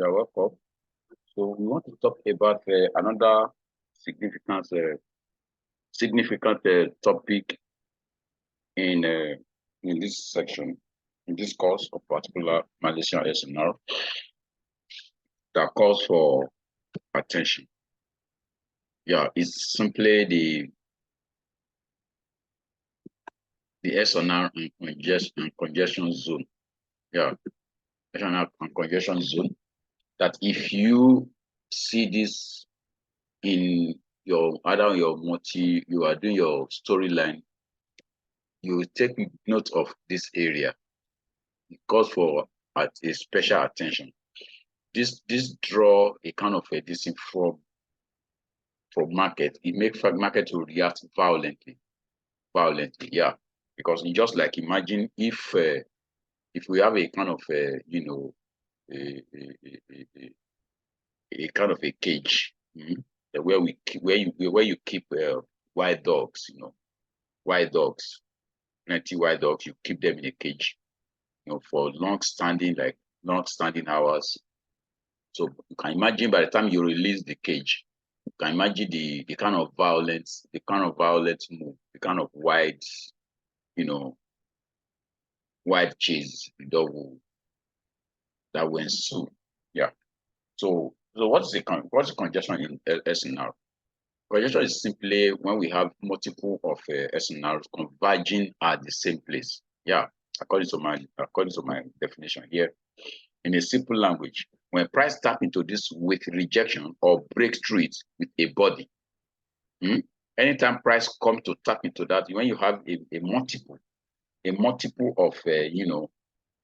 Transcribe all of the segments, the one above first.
You're welcome. So we want to talk about another significant topic in uh, in this section, in this course of particular Malaysian SNR that calls for attention. Yeah, it's simply the SNR and congestion zone. Yeah, SNR and congestion zone. That if you see this in either your you are doing your storyline, you take note of this area. It calls for a special attention. This draw a kind of a this from market. It makes market to react violently. Yeah, because you just like imagine if we have a kind of a, a, a, a kind of a cage, where you keep wild dogs, wild dogs, plenty wild dogs. You keep them in a cage, for long standing hours. So you can imagine by the time you release the cage, you can imagine the kind of violence, move, the kind of you know, wide chase that will ensue. Yeah. So what's the congestion in SNR? Congestion is simply when we have multiple of SNRs converging at the same place. Yeah, according to my definition here. In a simple language, when price tap into this with rejection or breaks through it with a body, anytime price come to tap into that, when you have a multiple of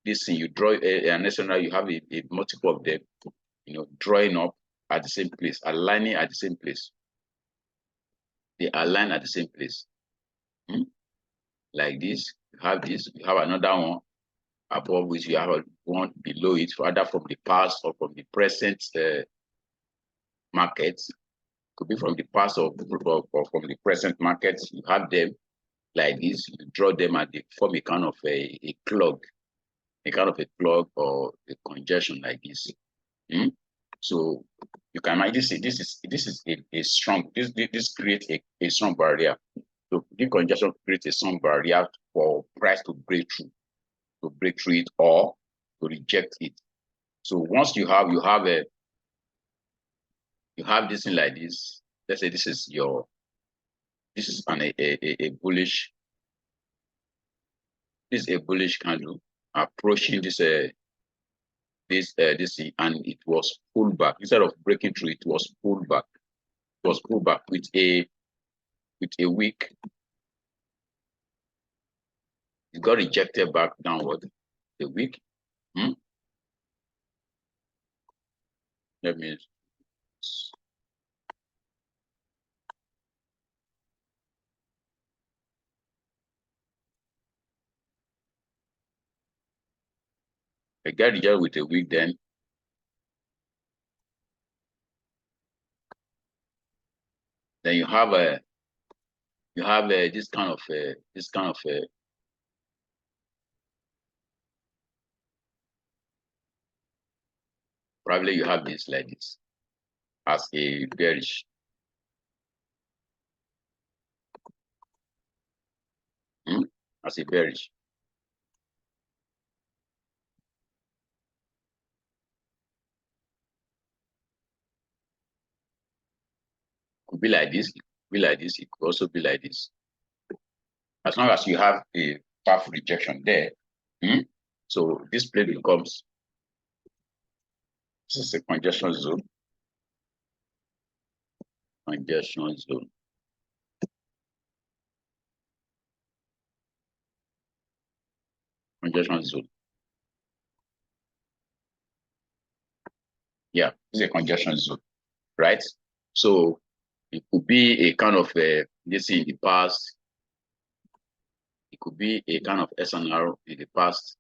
this thing, you draw an SNR, you have a multiple of them, drawing up at the same place, aligning at the same place. They align at the same place. Like this, you have another one above which you have one below it, either from the past or from the present market. Could be from the past or from the present market. You have them like this, you draw them and they form a kind of a clog, or a congestion like this. So you can imagine this is a strong, this creates a strong barrier. So the congestion creates a strong barrier for price to break through it or to reject it. So once you have this thing like this, let's say this is a bullish, candle approaching this thing, and it was pulled back. Instead of breaking through, it was pulled back. It was pulled back with a wick. It got rejected back downward. The wick. Let me. I got rejected with a wick. Then you have this kind of probably you have this like this as a bearish. As a bearish. Could be like this, it could also be like this. As long as you have a path rejection there, so this plate becomes, this is a congestion zone. Congestion zone. Congestion zone. Yeah, it's a congestion zone, right? So it could be a kind of this in the past. It could be a kind of SNR in the past.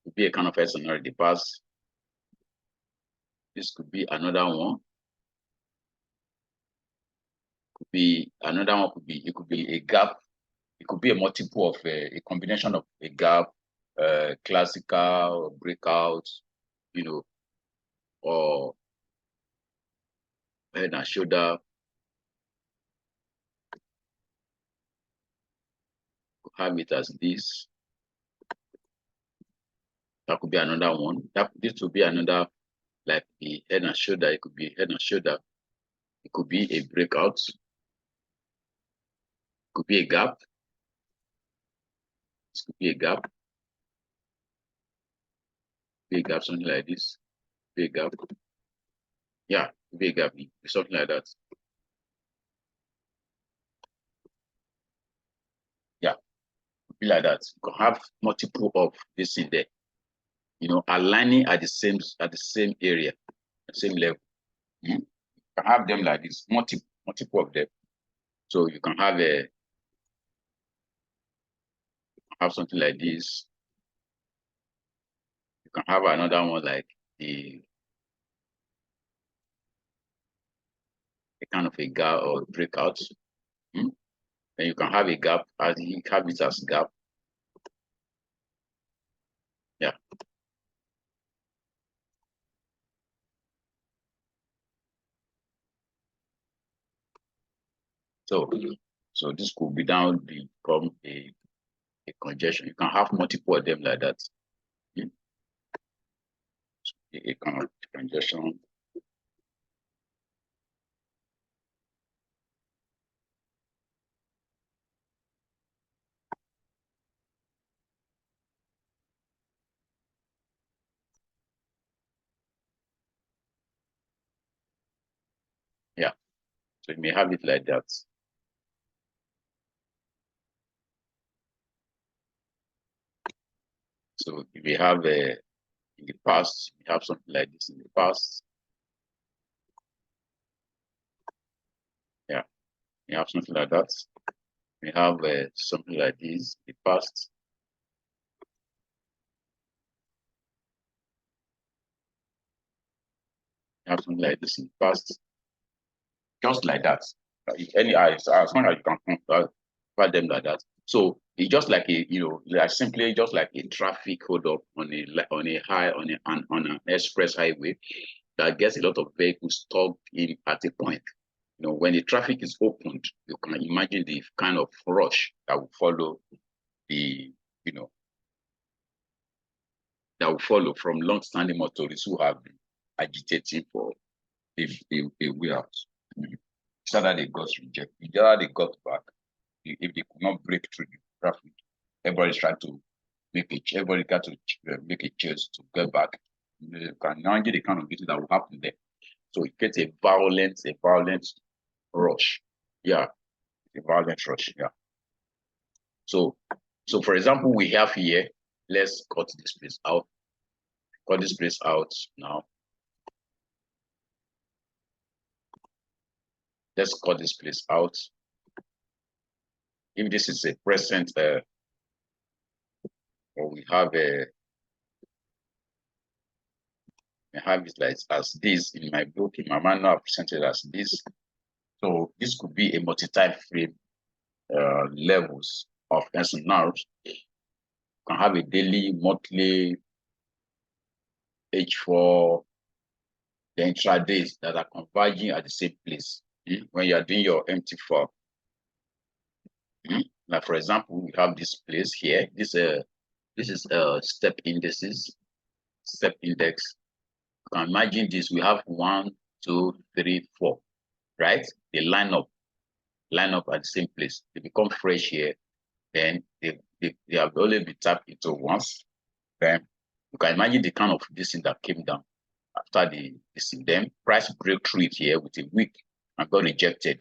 It could be a kind of SNR in the past. This could be another one. Could be another one. It could be a gap. It could be a multiple of a combination of a gap, classical breakout, or head and shoulder, have it as this. That could be another one. This would be another, like the head and shoulder. It could be head and shoulder. It could be a breakout. It could be a gap. This could be a gap. Be a gap, something like this. Be a gap. Yeah, be a gap. Something like that. Yeah, be like that. You can have multiple of this in there. Aligning at the same area, same level. You can have them like this, multiple of them. So you can have something like this. You can have another one like a kind of a gap or breakout. Then you can have a gap, as you have it as gap. Yeah. So this could become a congestion. You can have multiple of them like that. A kind of congestion. Yeah. So you may have it like that. So you may have in the past, you have something like this in the past. Yeah, you have something like that. We have something like this in the past. You have something like this in the past. Just like that. Any eyes, as long as you can compare them like that. So it's just like like simply just like a traffic hold up on an express highway that gets a lot of vehicles stopped in at a point. When the traffic is opened, you can imagine the kind of rush that will follow the, that will follow from long-standing motorists who have been agitating for a way out. It's either they got rejected, either they got back. If they could not break through the traffic, everybody's trying to everybody got to make a chance to get back. You can imagine the kind of things that will happen there. So it gets a violent rush. Yeah, a violent rush. Yeah. So for example, we have here, let's cut this place out. Cut this place out now. Let's cut this place out. If this is a present, or we have it like as this in my book, in my manual, I presented as this. So this could be a multi-time frame levels of mSNR. You can have a daily, monthly, H4, the intradays that are converging at the same place when you are doing your MT4. Like for example, we have this place here. This is step indices, step index. You can imagine this. We have 1, 2, 3, 4, right? They line up at the same place. They become fresh here. Then they have only been tapped into once. Then you can imagine the kind of this thing that came down after this thing. Then price break through it here with a wick and got rejected.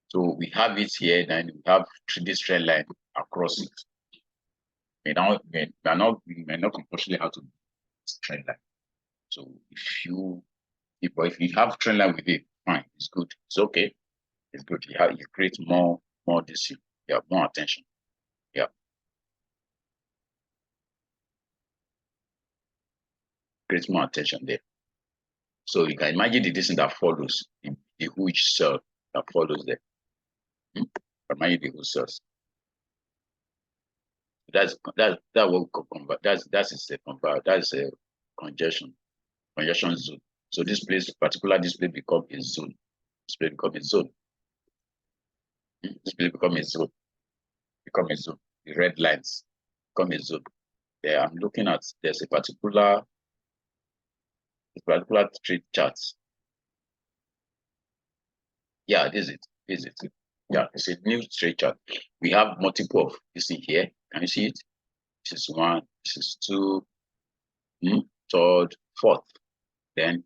So we have it here, then we have this trend line across it. We may not compulsorily have to do this trend line. So if you have trend line with it, fine, it's good, it's okay, it's good. You create more this, you have more attention. Yeah. Create more attention there. So you can imagine the distance that follows, the huge cell that follows there. Imagine the huge cells. That's what we convert. That's a convert. That's a congestion zone. So this place, particular display become a zone. Display become a zone. Display become a zone. Become a zone. The red lines become a zone. There I'm looking at, there's a particular trade chart. Yeah, this is it. This is it. Yeah, it's a new trade chart. We have multiple of this in here. Can you see it? This is one, this is two, third, fourth. Then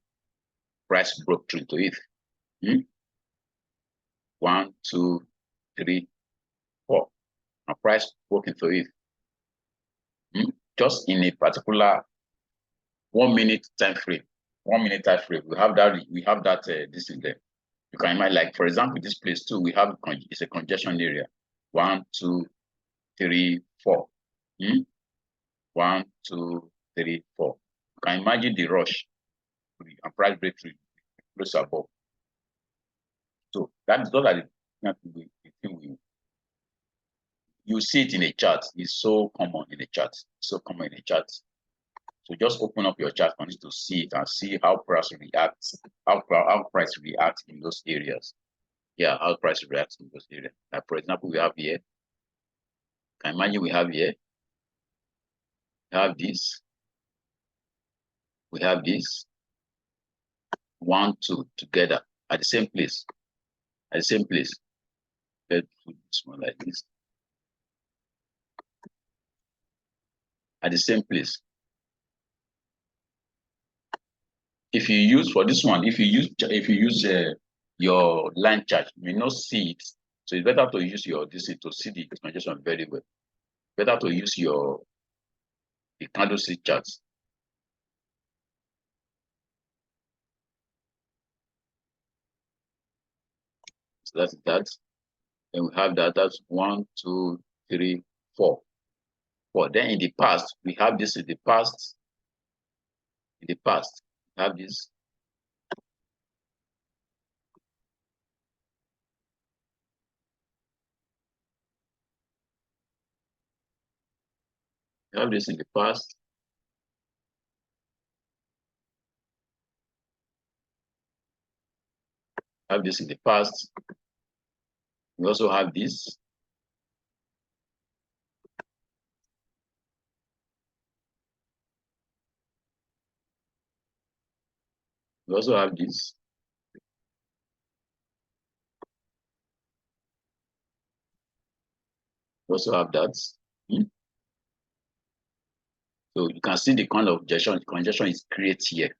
price broke through into it. 1, 2, 3, 4. And price broke into it. Just in a particular 1 minute time frame. 1 minute time frame. We have that this in there. You can imagine, like for example, this place too, we have it's a congestion area. 1, 2, 3, 4. 1, 2, 3, 4. You can imagine the rush and price breakthrough close above. So that's all that the thing you see it in a chart. It's so common in a chart. So common in a chart. So just open up your chart for you to see it and see how price reacts, how price reacts in those areas. Yeah, how price reacts in those areas. Like for example, we have here. Can imagine we have here. We have this. We have this. 1, 2 together at the same place. At the same place. Let's put this one like this. At the same place. If you use for this one, if you use your line chart, you may not see it. So it's better to use your this to see the congestion very well. Better to use the candlestick charts. So that's that. And we have that. That's 1, 2, 3, 4. 4. Then in the past, we have this in the past. In the past, we have this. We have this in the past. We have this in the past. We also have this. We also have this. We also have that. So you can see the kind of congestion is created here,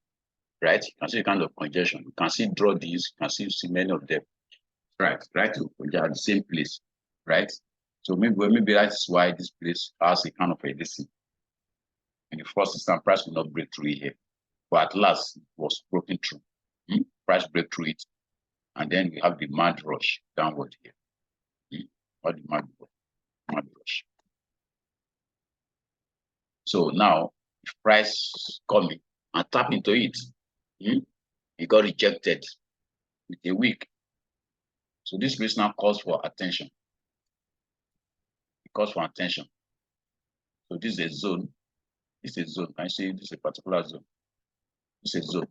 right? You can see the kind of congestion. You can see draw these, you can see many of them, right? Right, they are at the same place, right? So maybe that's why this place has a kind of a listen. In the first instance, price will not break through here, but at last it was broken through. Price break through it, and then we have the mad rush downward here. Or the mad rush. So now, if price coming and tap into it, it got rejected with a wick. So this place now calls for attention. It calls for attention. So this is a zone. This is a zone. Can you see this is a particular zone? This is a zone.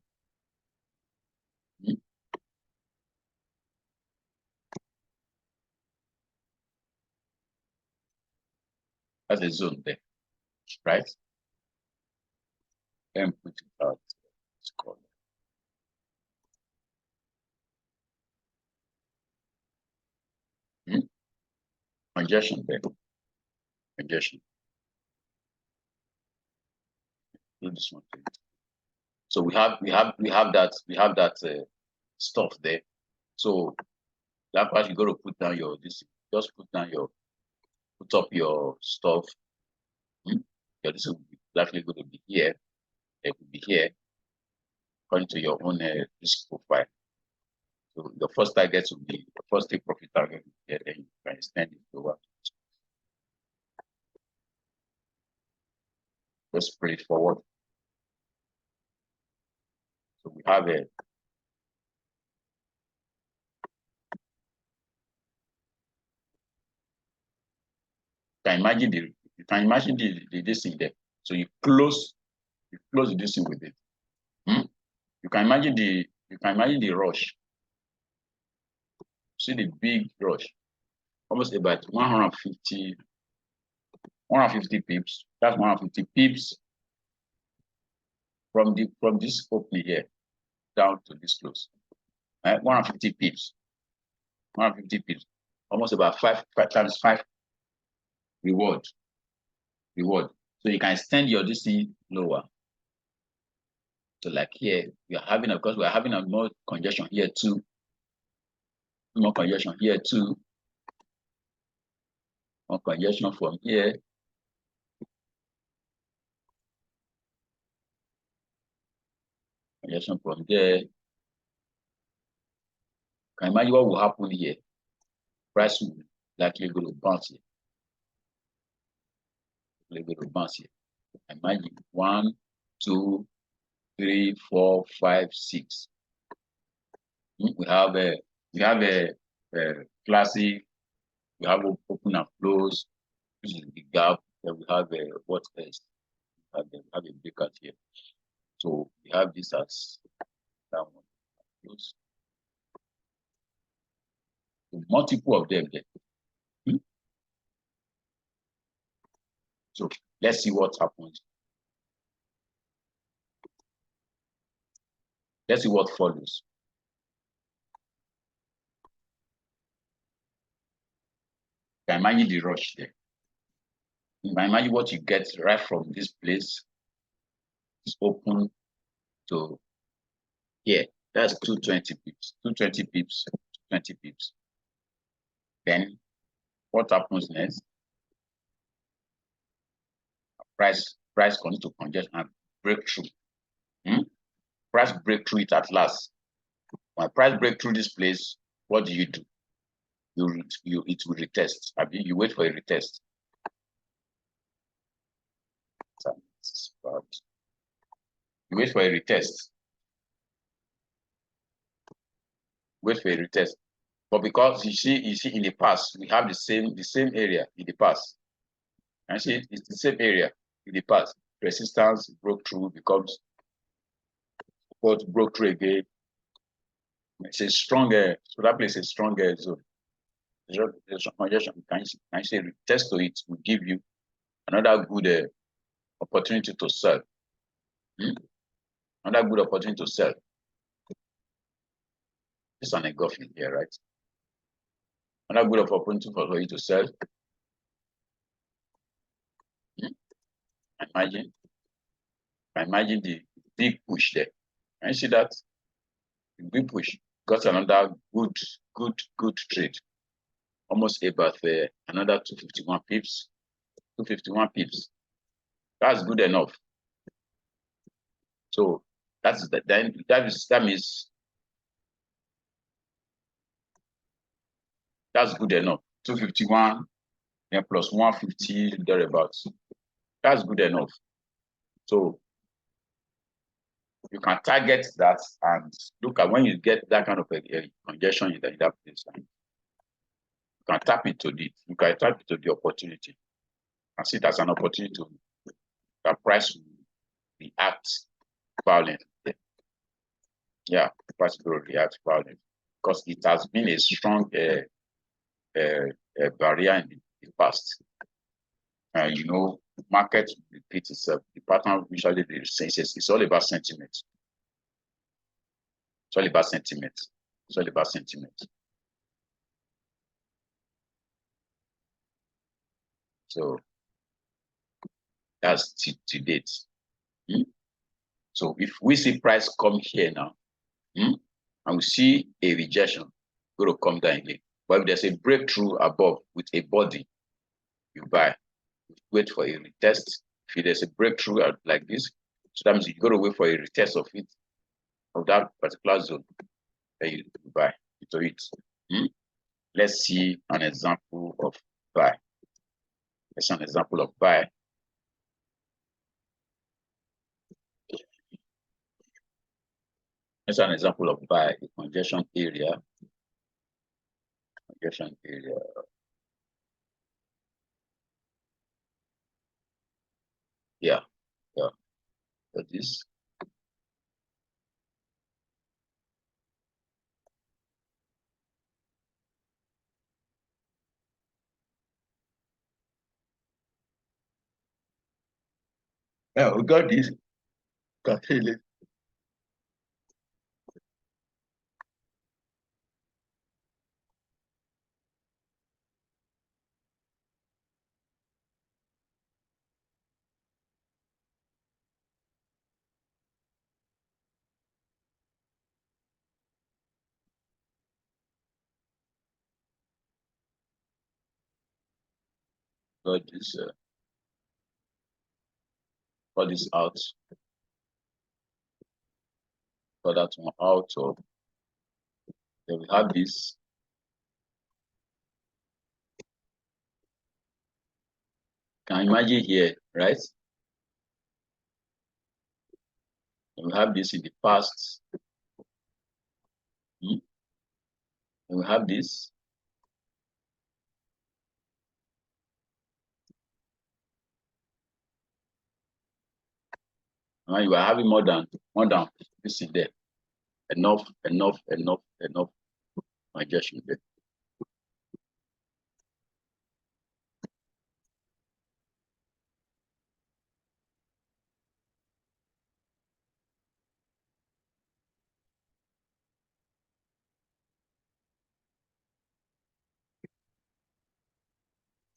That's a zone there, right? Let me put it out. It's called congestion there. Congestion. Do this one. So we have that stuff there. So that part you got to put down your this. Just put up your stuff. Yeah, this will be likely going to be here. It will be here according to your own risk profile. So the first target will be the first take profit target. Yeah, then you can extend it to what? Just spread it forward. So we have a you can imagine the this thing there. So you close You close this thing with it. You can imagine the rush. See the big rush, almost about 150 pips. That's 150 pips from this opening here down to this close. 150 pips. 150 pips. Almost about five times 5 reward. So you can extend your DC lower. So like here, because we're having a more congestion here too. More congestion here too. More congestion from here. Congestion from there. Can you imagine what will happen here? Price will likely go to bounce here. Imagine 1, 2, 3, 4, 5, 6. We have a classic. We have open and close. This is the gap. Then we have a what else? We have a breakout here. So we have this as that one. Close. So multiple of them there. So let's see what happens. Let's see what follows. Can imagine the rush there. Imagine what you get right from this place. It's open to here. That's 220 pips. 220 pips. 20 pips. Then what happens next? Price continues to congest and break through. Price break through it at last. When price break through this place, what do? It will retest. I mean, you wait for a retest. You wait for a retest. Wait for a retest. But because you see in the past, we have the same area in the past. And see, it's the same area in the past. Resistance broke through, becomes what broke through again. It's a stronger, so that place is a stronger zone. There's congestion. Can you say retest to it will give you another good opportunity to sell. Another good opportunity to sell. It's an engulfing here, right? Another good opportunity for you to sell. Imagine the big push there. Can you see that? The big push got another good trade. Almost about another 251 pips. 251 pips. That's good enough. So that means that's good enough. 251 and plus 150 thereabouts. That's good enough. So you can target that and look at when you get that kind of a congestion in that place. You can tap into it. You can tap into the opportunity and see it as an opportunity to that price will react violently. Yeah, the price will react violently because it has been a strong barrier in the past. You know, market repeats itself. The pattern usually the senses. It's all about sentiment. It's all about sentiment. It's all about sentiment. So that's to date. So if we see price come here now, and we see a rejection, going to come down again. But if there's a breakthrough above with a body, you buy. Wait for a retest. If there's a breakthrough like this, so that means you got to wait for a retest of it, of that particular zone. Then you buy into it. Let's see an example of buy. Let's see an example of buy. Let's see an example of buy, the congestion area. Congestion area. Yeah. for this. Yeah, we got this. Got it. Got this. Got this out. Got that one out. So then we have this. Can you imagine here, right? And we have this in the past. And we have this. And you are having more than this in there. Enough congestion there.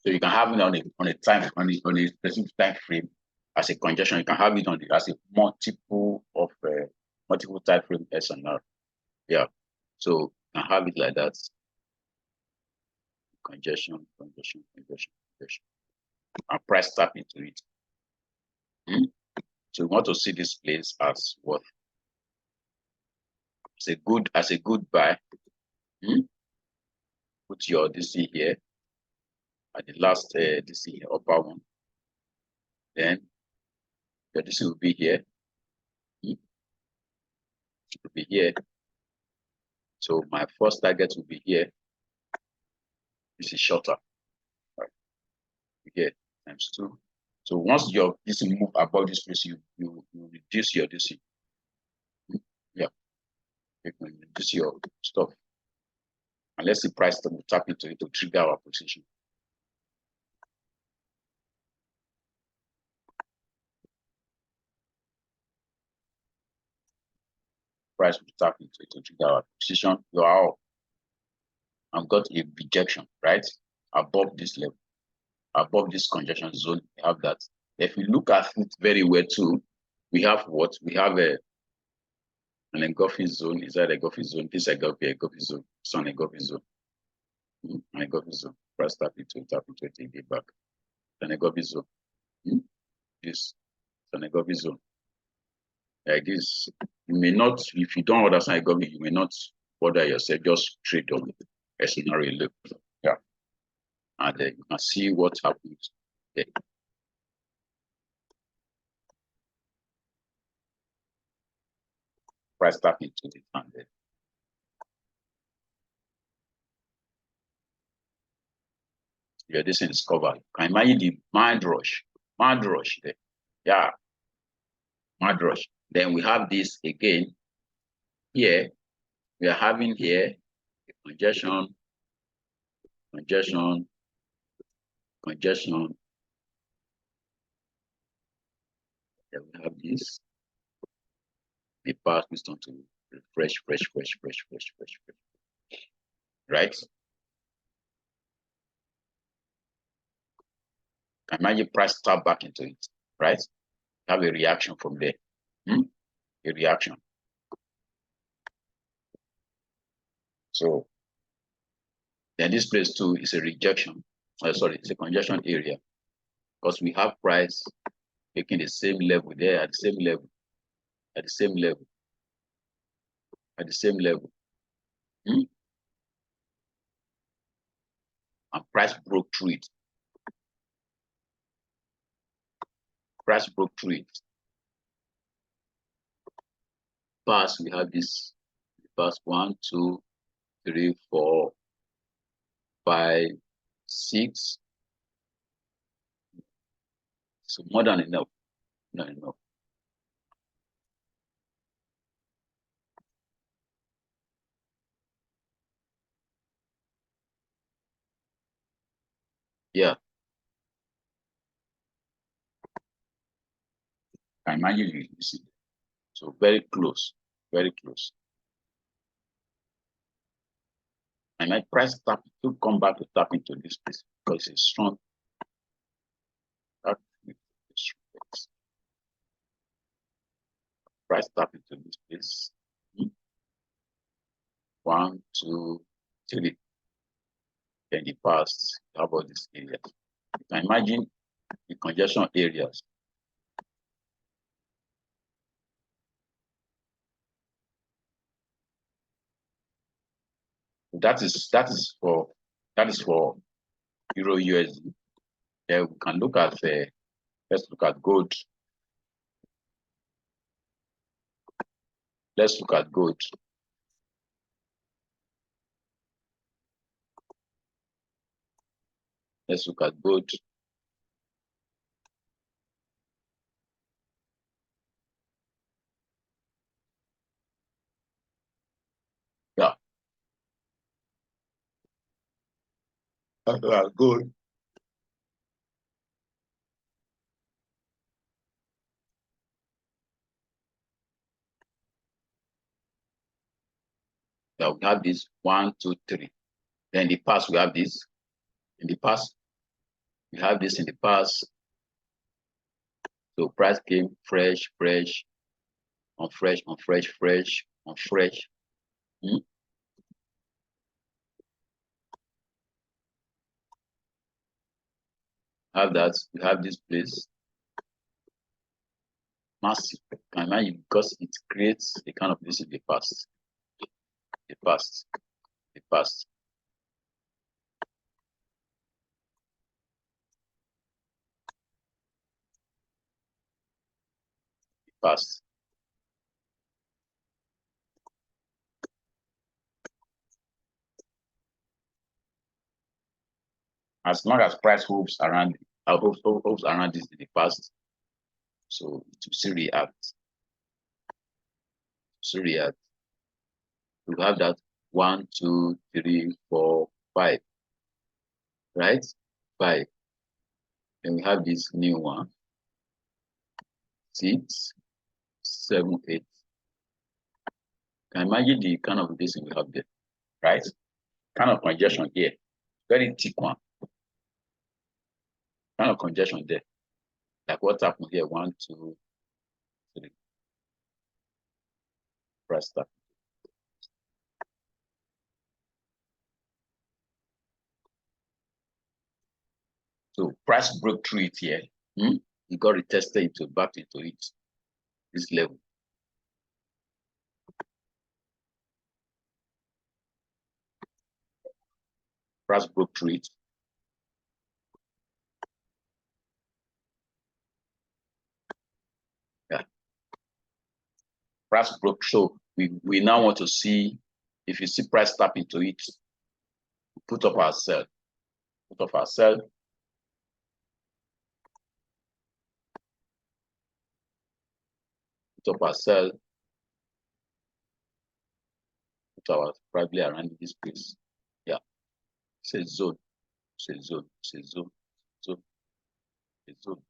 So you can have it on a time on a specific time frame as a congestion. You can have it as a multiple time frame SNR. Yeah. So you can have it like that. Congestion. And price tap into it. So you want to see this place as what? As a good buy. Put your DC here at the last DC here, upper one. Then your DC will be here. It will be here. So my first target will be here. This is shorter. Right. Here times 2. So once your DC move above this place, you reduce your DC. Yeah, you can reduce your stuff. And let's see price will tap into it to trigger our position. Price will tap into it to trigger our position. You are out. I've got a rejection, right? Above this level, above this congestion zone, we have that. If you look at it very well too, we have what? We have an engulfing zone. Is that a engulfing zone? This is a engulfing zone. It's an engulfing zone. An engulfing zone. Press tap into it, and get back. An engulfing zone. This is an engulfing zone. Like this, you may not, if you don't understand engulfing, you may not bother yourself. Just trade on a scenario look. Yeah, and then you can see what happens there. Price tap into it, and then yeah, this is covered. Can imagine the mad rush there. Yeah, mad rush. Then we have this again here. We are having here congestion. Then we have this. The path is on to refresh. Right? Can imagine price tap back into it, right? Have a reaction from there. A reaction. So then this place too is a rejection. Sorry, it's a congestion area because we have price making the same level there at the same level, at the same level, at the same level. And price broke through it. Price broke through it. First, we have this first 1, 2, 3, 4, 5, 6. So more than enough. Not enough. Yeah. I imagine you see. So very close, very close. I might press tap to come back to tap into this place because it's strong. Press tap into this place. 1, 2, 3. Then the past. How about this area? You can imagine the congestion areas. That is for Euro USD. Then we can look at let's look at gold. Let's look at gold. Let's look at gold. Yeah. Let's look at gold. Now we have this 1, 2, 3. Then in the past we have this. In the past, we have this in the past. So price came fresh, fresh, on fresh, on fresh, fresh, on fresh. Have that. We have this place. Massive. Can imagine because it creates a kind of this in the past. The past. The past. The past. As long as price hopes around hopes around this in the past, so it will still react. Still react. We have that 1, 2, 3, 4, 5. Right? 5. Then we have this new one. 6, 7, 8. Can imagine the kind of this we have there, right? Kind of congestion here. Very thick one. Kind of congestion there. Like what happened here? 1, 2, 3. Press start. So price broke through it here. It got retested back into it. This level. Price broke through it. Yeah. Price broke. So we now want to see if you see price tap into it, put up our sell. Put up our sell. Put up our sell. Put our probably around this place. Yeah. It's a zone. It's a zone. It's a zone. Zone. It's a zone.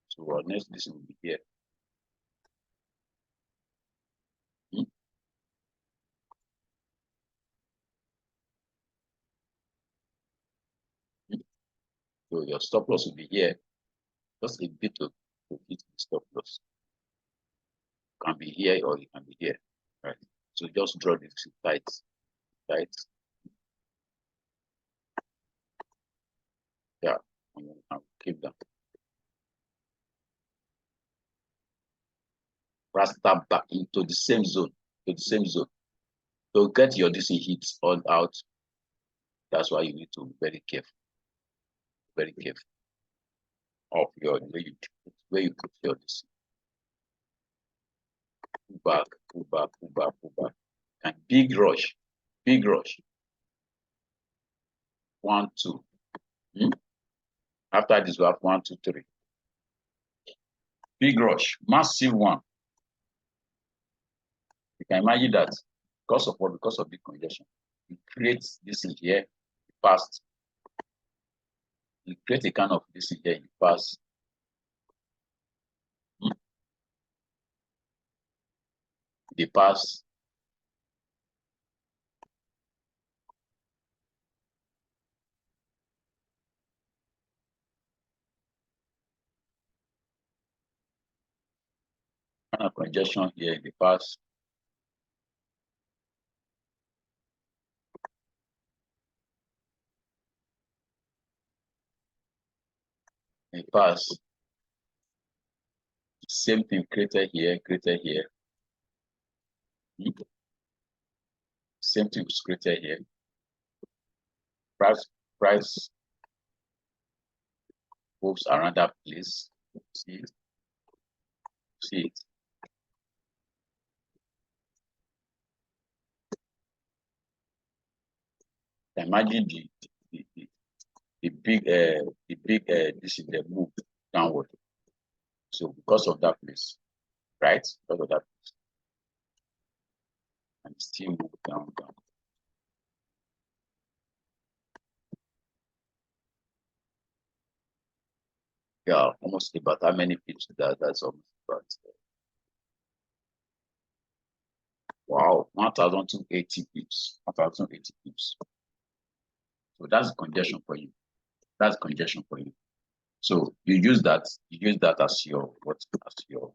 So our next listen will be here. So your stop loss will be here. Just a bit to hit the stop loss. It can be here or it can be here. Right. So just draw this tight. Tight. Yeah. And keep them. Press tap back into the same zone. To the same zone. So get your DC hits all out. That's why you need to be very careful. Very careful of your where you put your DC. Pull back, pull back, pull back, pull back. And big rush. Big rush. 1, 2. After this, we have 1, 2, 3. Big rush, massive one. You can imagine that because of what? Because of the congestion. It creates this in here, fast. You create a kind of this in here, you pass. They pass kind of congestion here in the pass. In the pass. Same thing created here, created here. Same thing was created here. Price moves around that place. See it? See it? Imagine the big this is the move downward. So because of that place, right? Because of that place, and still move down, down. Yeah, almost about how many pips that's almost about. Wow, 1,280 pips. 1,080 pips. So that's congestion for you. That's congestion for you. So you use that as your what as your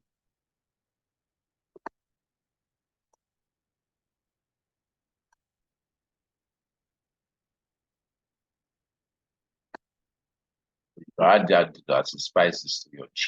add that spices to your